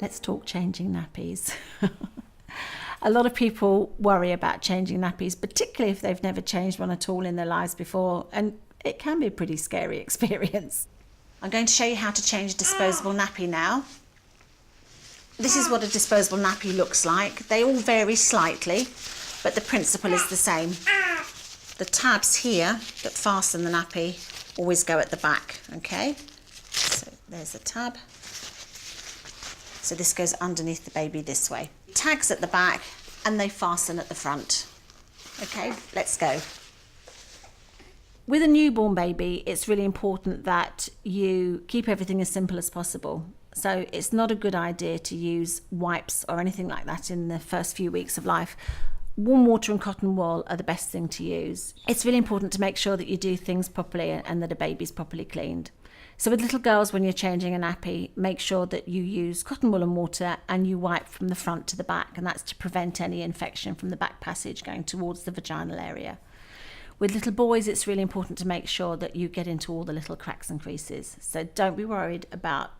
Let's talk changing nappies. A lot of people worry about changing nappies, particularly if they've never changed one at all in their lives before, and it can be a pretty scary experience. I'm going to show you how to change a disposable nappy now. This is what a disposable nappy looks like. They all vary slightly, but the principle is the same. The tabs here that fasten the nappy always go at the back, okay? So there's the tab. So this goes underneath the baby this way. Tags at the back and they fasten at the front. Okay, let's go. With a newborn baby, it's really important that you keep everything as simple as possible. So it's not a good idea to use wipes or anything like that in the first few weeks of life. Warm water and cotton wool are the best thing to use. It's really important to make sure that you do things properly and that a baby's properly cleaned. So with little girls, when you're changing a nappy, make sure that you use cotton wool and water and you wipe from the front to the back, and that's to prevent any infection from the back passage going towards the vaginal area. With little boys, it's really important to make sure that you get into all the little cracks and creases. So don't be worried about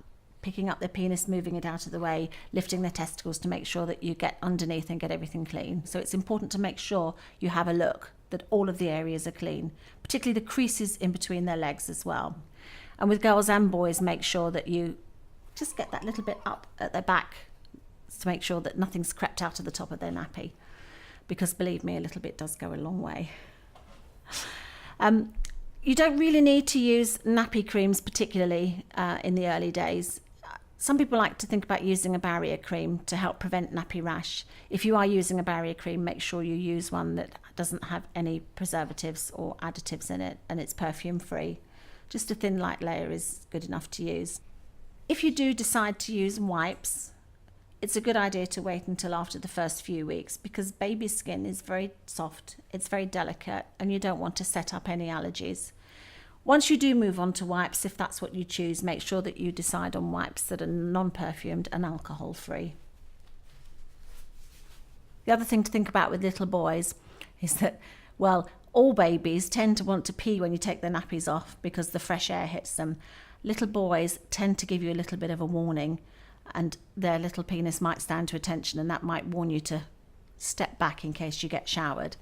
picking up their penis, moving it out of the way, lifting their testicles, to make sure that you get underneath and get everything clean. So it's important to make sure you have a look, that all of the areas are clean, particularly the creases in between their legs as well. And with girls and boys, make sure that you just get that little bit up at their back to make sure that nothing's crept out of the top of their nappy, because believe me, a little bit does go a long way. You don't really need to use nappy creams, particularly in the early days. Some people like to think about using a barrier cream to help prevent nappy rash. If you are using a barrier cream, make sure you use one that doesn't have any preservatives or additives in it and it's perfume free. Just a thin light layer is good enough to use. If you do decide to use wipes, it's a good idea to wait until after the first few weeks, because baby skin is very soft, it's very delicate, and you don't want to set up any allergies. Once you do move on to wipes, if that's what you choose, make sure that you decide on wipes that are non-perfumed and alcohol-free. The other thing to think about with little boys is that, well, all babies tend to want to pee when you take their nappies off because the fresh air hits them. Little boys tend to give you a little bit of a warning, and their little penis might stand to attention, and that might warn you to step back in case you get showered.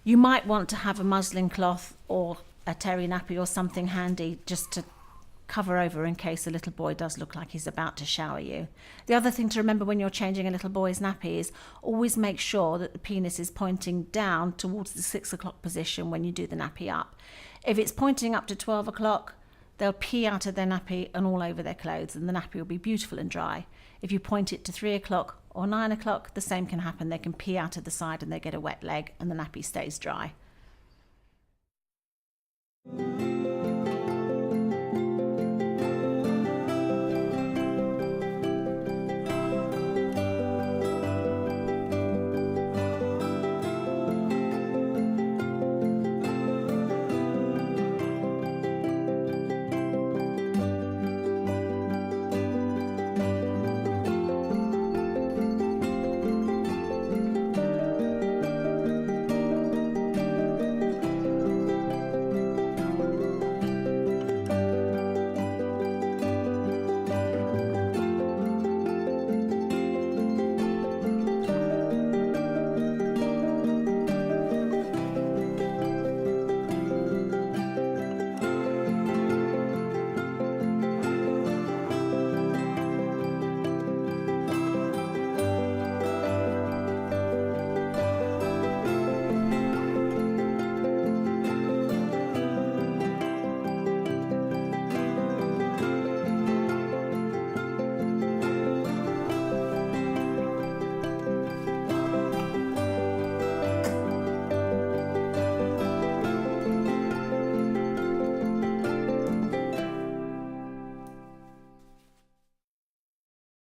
You might want to have a muslin cloth or a terry nappy or something handy just to cover over in case a little boy does look like he's about to shower you. The other thing to remember when you're changing a little boy's nappy is always make sure that the penis is pointing down towards the 6 o'clock position when you do the nappy up. If it's pointing up to 12 o'clock, they'll pee out of their nappy and all over their clothes, and the nappy will be beautiful and dry. If you point it to 3 o'clock or 9 o'clock, the same can happen. They can pee out of the side and they get a wet leg and the nappy stays dry.